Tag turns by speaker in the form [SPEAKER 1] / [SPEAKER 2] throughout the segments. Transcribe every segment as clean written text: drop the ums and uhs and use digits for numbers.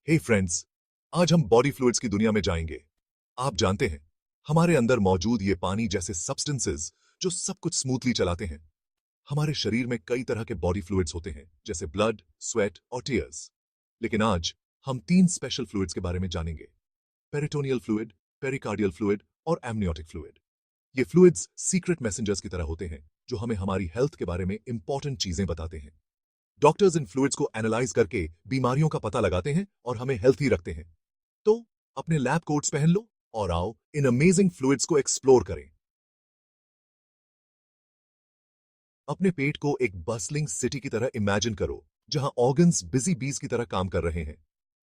[SPEAKER 1] हे friends, आज हम body fluids की दुनिया में जाएंगे। आप जानते हैं, हमारे अंदर मौजूद ये पानी जैसे सब्सटेंसेस जो सब कुछ स्मूथली चलाते हैं। हमारे शरीर में कई तरह के बॉडी फ्लूइड्स होते हैं, जैसे ब्लड, स्वेट और टीयर्स। लेकिन आज हम तीन स्पेशल फ्लूइड्स के बारे में जानेंगे: पेरिटोनियल फ्लूइड, पेरिकार्डियल फ्लूइड और एमनियोटिक फ्लूइड। ये फ्लूइड्स सीक्रेट मैसेंजर्स की तरह होते हैं, जो हमें हमारी हेल्थ के बारे में इंपॉर्टेंट चीजें बताते हैं। डॉक्टर्स इन फ्लूइड्स को एनालाइज करके बीमारियों का पता लगाते हैं और हमें हेल्थी रखते हैं। तो अपने लैब कोट्स पहन लो और आओ इन अमेजिंग फ्लूइड्स को एक्सप्लोर करें। अपने पेट को एक बस्लिंग सिटी की तरह इमेजिन करो, जहां ऑर्गन्स बिजी बीज की तरह काम कर रहे हैं।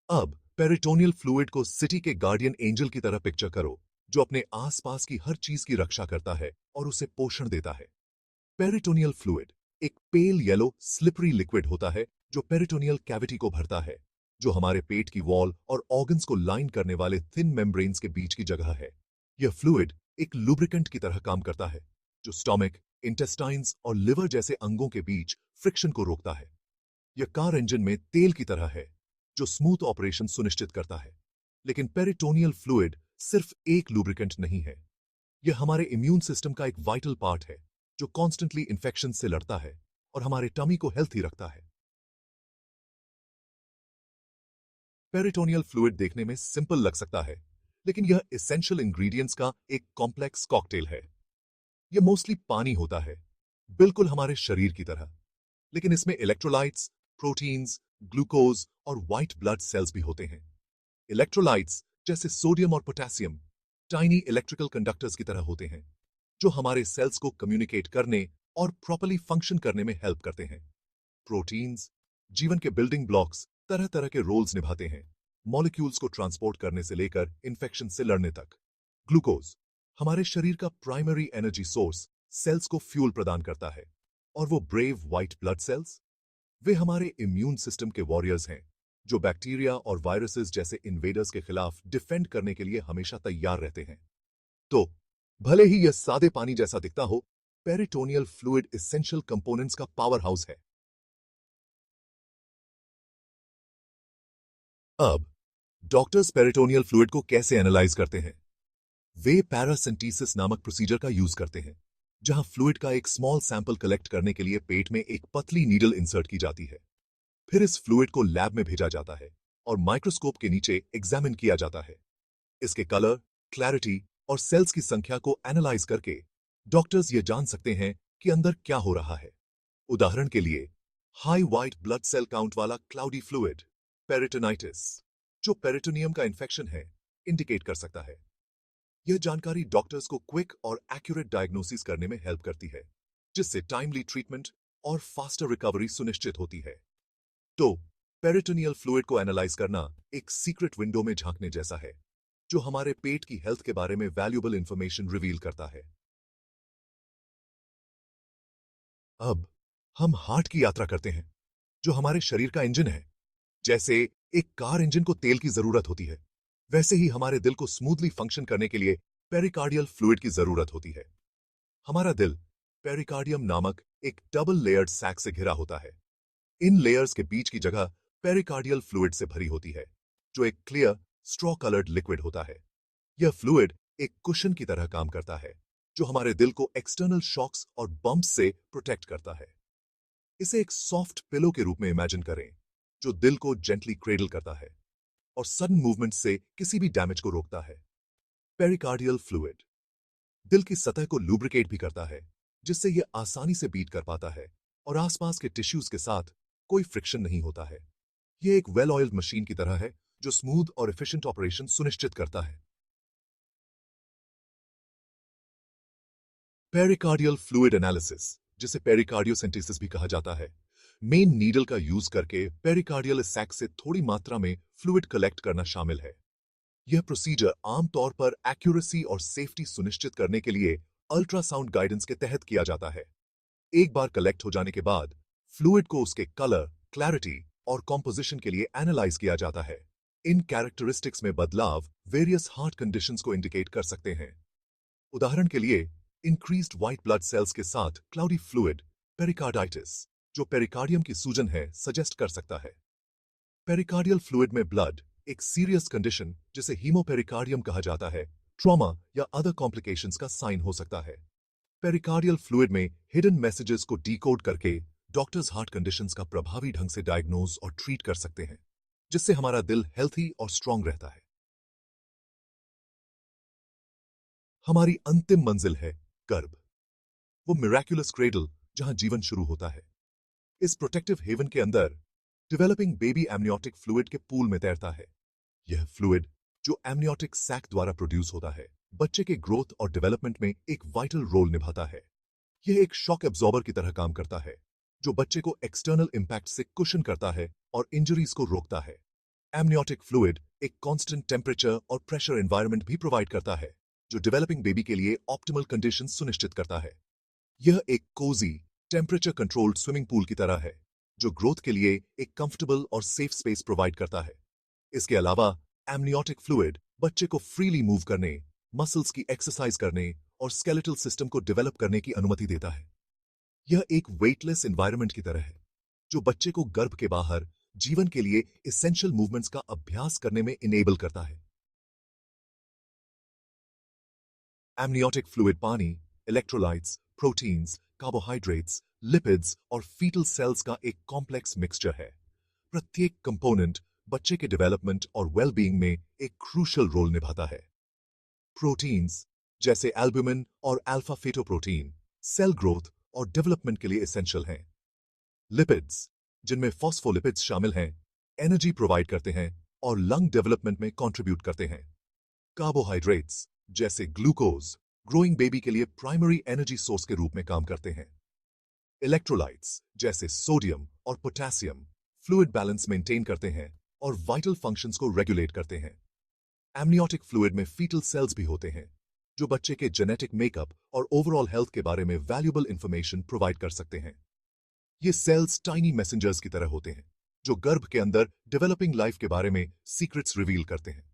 [SPEAKER 1] अब पेरिटोनियल फ्लूइड को सिटी के गार्डियन एंजल की तरह पिक्चर करो, जो अपने आसपास की हर चीज की रक्षा करता है और उसे पोषण देता है। पेरिटोनियल फ्लूइड एक पेल येलो स्लिपरी लिक्विड होता है, जो पेरिटोनियल कैविटी को भरता है, जो हमारे पेट की वॉल और ऑर्गन्स को लाइन करने वाले थिन मेम्ब्रेन्स के बीच की जगह है। यह फ्लूइड एक लुब्रिकेंट की तरह काम करता है, जो स्टोमक, इंटेस्टाइन्स और लिवर जैसे अंगों के बीच फ्रिक्शन को रोकता है। यह कार इंजन में तेल की तरह है, जो स्मूथ ऑपरेशन सुनिश्चित करता है। लेकिन पेरिटोनियल फ्लूइड सिर्फ एक लुब्रिकेंट नहीं है। यह हमारे इम्यून सिस्टम का एक वाइटल पार्ट है, जो कॉन्स्टेंटली इन्फेक्शन से लड़ता है और हमारे टमी को हेल्थी रखता है। पेरिटोनियल फ्लूइड देखने में सिंपल लग सकता है, लेकिन यह एसेंशियल इंग्रेडिएंट्स का एक कॉम्प्लेक्स कॉकटेल है। यह मोस्टली पानी होता है, बिल्कुल हमारे शरीर की तरह। लेकिन इसमें इलेक्ट्रोलाइट्स, प्रोटीन्स, ग्लूकोज और व्हाइट ब्लड सेल्स भी होते हैं। इलेक्ट्रोलाइट्स जैसे सोडियम और पोटेशियम टाइनी इलेक्ट्रिकल कंडक्टर्स की तरह होते हैं, जो हमारे सेल्स को कम्युनिकेट करने और प्रॉपर्ली फंक्शन करने में हेल्प करते हैं। प्रोटीन्स जीवन के बिल्डिंग ब्लॉक्स तरह तरह के रोल्स निभाते हैं, मॉलिक्यूल्स को ट्रांसपोर्ट करने से लेकर इन्फेक्शन से लड़ने तक। ग्लूकोज हमारे शरीर का प्राइमरी एनर्जी सोर्स सेल्स को फ्यूल प्रदान करता है। और वो ब्रेव व्हाइट ब्लड सेल्स, वे हमारे इम्यून सिस्टम के वॉरियर्स हैं, जो बैक्टीरिया और वायरसेस जैसे इन्वेडर्स के खिलाफ डिफेंड करने के लिए हमेशा तैयार रहते हैं। तो भले ही यह सादे पानी जैसा दिखता हो, पेरिटोनियल फ्लूइड एसेंशियल कंपोनेंट्स का पावर हाउस है। अब डॉक्टर्स पेरिटोनियल फ्लूइड को कैसे एनालाइज करते हैं? वे पैरासिंथेसिस नामक प्रोसीजर का यूज करते हैं, जहां फ्लूइड का एक स्मॉल सैंपल कलेक्ट करने के लिए पेट में एक पतली नीडल इंसर्ट की जाती है। फिर इस फ्लूइड को लैब में भेजा जाता है और माइक्रोस्कोप के नीचे एग्जामिन किया जाता है। इसके कलर, क्लैरिटी और सेल्स की संख्या को एनालाइज करके डॉक्टर्स ये जान सकते हैं कि अंदर क्या हो रहा है। उदाहरण के लिए, high white blood cell count वाला क्लाउडी फ्लूइड पेरिटोनाइटिस, जो पेरिटोनियम का इन्फेक्शन है, इंडिकेट कर सकता है। यह जानकारी डॉक्टर्स को क्विक और एक्यूरेट डायग्नोसिस करने में हेल्प करती है, जिससे टाइमली ट्रीटमेंट और फास्टर रिकवरी सुनिश्चित होती है। तो पेरिटोनियल फ्लूइड को एनालाइज करना एक सीक्रेट विंडो में झांकने जैसा है, जो हमारे पेट की हेल्थ के बारे में वैल्यूएबल इंफॉर्मेशन रिवील करता है। अब हम हार्ट की यात्रा करते हैं, जो हमारे शरीर का इंजन है। जैसे एक कार इंजन को तेल की जरूरत होती है, वैसे ही हमारे दिल को स्मूथली फंक्शन करने के लिए पेरिकार्डियल फ्लूइड की जरूरत होती है। हमारा दिल पेरिकार्डियम नामक एक डबल लेयर्ड सैक से घिरा होता है। इन लेयर्स के बीच की जगह पेरिकार्डियल फ्लूइड से भरी होती है, जो एक क्लियर स्ट्रॉ कलर्ड लिक्विड होता है। यह फ्लूइड एक कुशन की तरह काम करता है, जो हमारे दिल को एक्सटर्नल शॉक्स और बम्प्स से प्रोटेक्ट करता है। इसे एक सॉफ्ट पिलो के रूप में इमेजिन करें, जो दिल को जेंटली क्रेडल करता है और सडन मूवमेंट से किसी भी डैमेज को रोकता है। पेरिकार्डियल फ्लूइड दिल की सतह को लुब्रिकेट भी करता है, जिससे यह आसानी से बीट कर पाता है और आसपास के टिश्यूज के साथ कोई फ्रिक्शन नहीं होता है। यह एक वेल ऑयल्ड मशीन की तरह है, जो स्मूथ और एफिशिएंट ऑपरेशन सुनिश्चित करता है। पेरिकार्डियल फ्लूइड एनालिसिस, जिसे पेरिकार्डियोसेंटेसिस भी कहा जाता है, मेन नीडल का यूज करके पेरिकार्डियल सैक से थोड़ी मात्रा में फ्लूइड कलेक्ट करना शामिल है। यह प्रोसीजर आमतौर पर एक्यूरेसी और सेफ्टी सुनिश्चित करने के लिए अल्ट्रासाउंड गाइडेंस के तहत किया जाता है। एक बार कलेक्ट हो जाने के बाद फ्लूइड को उसके कलर, क्लैरिटी और कॉम्पोजिशन के लिए एनालाइज किया जाता है। इन कैरेक्टरिस्टिक्स में बदलाव वेरियस हार्ट कंडीशंस को इंडिकेट कर सकते हैं। उदाहरण के लिए, इंक्रीज्ड व्हाइट ब्लड सेल्स के साथ क्लाउडी फ्लूइड पेरिकार्डाइटिस, जो पेरिकार्डियम की सूजन है, सजेस्ट कर सकता है। पेरिकार्डियल फ्लूइड में ब्लड एक सीरियस कंडीशन जिसे हीमोपेरिकार्डियम कहा जाता है, ट्रॉमा या अदर कॉम्प्लिकेशंस का साइन हो सकता है। पेरिकार्डियल फ्लूइड में हिडन मैसेजेस को डिकोड करके डॉक्टर्स हार्ट कंडीशंस का प्रभावी ढंग से डायग्नोज और ट्रीट कर सकते हैं, जिससे हमारा दिल हेल्थी और स्ट्रांग रहता है। हमारी अंतिम मंजिल है गर्भ, वो मिराक्युलस क्रेडल जहां जीवन शुरू होता है। इस प्रोटेक्टिव हेवन के अंदर डेवलपिंग बेबी एमनियोटिक फ्लूइड के पूल में तैरता है। यह फ्लूइड जो एमनियोटिक सैक द्वारा प्रोड्यूस होता है, बच्चे के ग्रोथ और डेवलपमेंट में एक वाइटल रोल निभाता है। यह एक शॉक एब्जॉर्बर की तरह काम करता है, जो बच्चे को एक्सटर्नल इंपैक्ट से कुशन करता है और इंजरीज को रोकता है। एमनियोटिक फ्लूइड एक कांस्टेंट टेम्परेचर और प्रेशर एनवायरनमेंट भी प्रोवाइड करता है, जो डेवलपिंग बेबी के लिए ऑप्टिमल कंडीशंस सुनिश्चित करता है। यह एक cozy temperature controlled swimming pool की तरह है, जो ग्रोथ के लिए एक कंफर्टेबल और सेफ स्पेस प्रोवाइड करता है। इसके अलावा एमनियोटिक फ्लूइड बच्चे को फ्रीली मूव करने, मसल्स की एक्सरसाइज करने और स्केलेटल सिस्टम को डेवलप करने की अनुमति देता है। यह एक वेटलेस एनवायरनमेंट की तरह है, जो बच्चे को गर्भ के बाहर जीवन के लिए एसेंशियल मूवमेंट्स का अभ्यास करने में इनेबल करता है। एमनियोटिक फ्लूइड पानी, इलेक्ट्रोलाइट्स, प्रोटीन्स, कार्बोहाइड्रेट्स, लिपिड्स और फीटल सेल्स का एक कॉम्प्लेक्स मिक्सचर है। प्रत्येक कंपोनेंट बच्चे के डेवलपमेंट और वेलबीइंग में एक क्रूशियल रोल निभाता है। प्रोटीन्स जैसे एल्बुमिन और अल्फा फेटोप्रोटीन सेल ग्रोथ और डेवलपमेंट के लिए एसेंशियल हैं। लिपिड्स, जिनमें फॉस्फोलिपिड्स शामिल हैं, एनर्जी प्रोवाइड करते हैं और लंग डेवलपमेंट में कंट्रीब्यूट करते हैं। कार्बोहाइड्रेट्स जैसे ग्लूकोज ग्रोइंग बेबी के लिए प्राइमरी एनर्जी सोर्स के रूप में काम करते हैं। इलेक्ट्रोलाइट्स जैसे सोडियम और पोटेशियम फ्लूइड बैलेंस मेंटेन करते हैं और वाइटल फंक्शंस को रेगुलेट करते हैं। एमनियोटिक फ्लूइड में फीटल सेल्स भी होते हैं, जो बच्चे के जेनेटिक मेकअप और ओवरऑल हेल्थ के बारे में वैल्यूएबल इंफॉर्मेशन प्रोवाइड कर सकते हैं। ये सेल्स टाइनी मैसेंजर्स की तरह होते हैं, जो गर्भ के अंदर डेवलपिंग लाइफ के बारे में सीक्रेट्स रिवील करते हैं।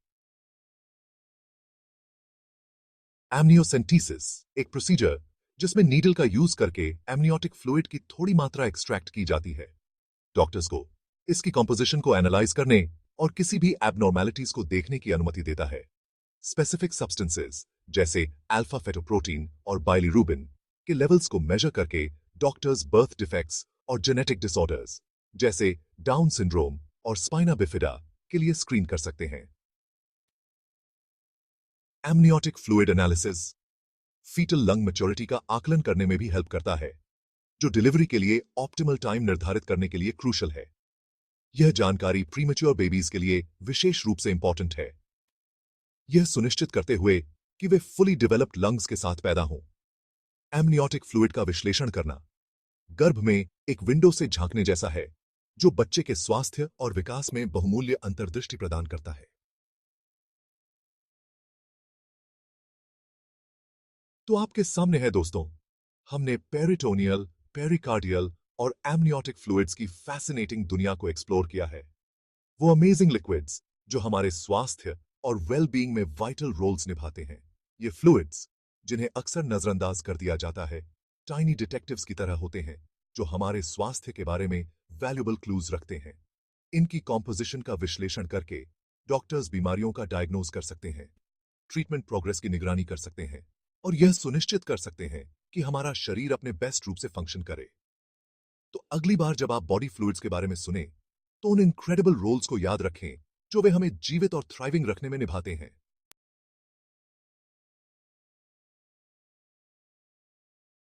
[SPEAKER 1] एमनियोसेंटीसिस एक प्रोसीजर जिसमें नीडल का यूज करके एमनियोटिक फ्लूइड की थोड़ी मात्रा एक्सट्रैक्ट की जाती है, डॉक्टर्स को इसकी कॉम्पोजिशन को एनालाइज करने और किसी भी एबनॉर्मैलिटीज को देखने की अनुमति देता है। स्पेसिफिक सब्सटेंसेस जैसे अल्फा फेटोप्रोटीन और बाइलिरुबिन के लेवल्स को मेजर करके डॉक्टर्स बर्थ डिफेक्ट्स और जेनेटिक डिसऑर्डर्स जैसे डाउन सिंड्रोम और स्पाइना बिफिडा के लिए स्क्रीन कर सकते हैं। Amniotic fluid analysis fetal lung maturity का आकलन करने में भी हेल्प करता है, जो डिलीवरी के लिए ऑप्टिमल टाइम निर्धारित करने के लिए क्रूशल है। यह जानकारी प्रीमेच्योर बेबीज के लिए विशेष रूप से इंपॉर्टेंट है, यह सुनिश्चित करते हुए कि वे फुली डेवलप्ड लंग्स के साथ पैदा हों। एमनियोटिक फ्लूइड का विश्लेषण करना गर्भ में एक विंडो से झांकने जैसा है, जो बच्चे के स्वास्थ्य और विकास में बहुमूल्य अंतर्दृष्टि प्रदान करता है। तो आपके सामने है दोस्तों, हमने पेरिटोनियल, पेरिकार्डियल और एमनियोटिक फ्लूइड्स की फैसिनेटिंग दुनिया को एक्सप्लोर किया है। वो अमेजिंग लिक्विड्स जो हमारे स्वास्थ्य और वेलबीइंग में वाइटल रोल्स निभाते हैं। ये फ्लूइड्स जिन्हें अक्सर नजरअंदाज कर दिया जाता है, टाइनी डिटेक्टिव्स की तरह होते हैं, जो हमारे स्वास्थ्य के बारे में वैल्यूएबल क्लूज रखते हैं। इनकी कॉम्पोजिशन का विश्लेषण करके डॉक्टर्स बीमारियों का डायग्नोज कर सकते हैं, ट्रीटमेंट प्रोग्रेस की निगरानी कर सकते हैं और यह सुनिश्चित कर सकते हैं कि हमारा शरीर अपने बेस्ट रूप से फंक्शन करे। तो अगली बार जब आप बॉडी फ्लूइड्स के बारे में सुने, तो उन इनक्रेडिबल रोल्स को याद रखें जो वे हमें जीवित और थ्राइविंग रखने में निभाते हैं।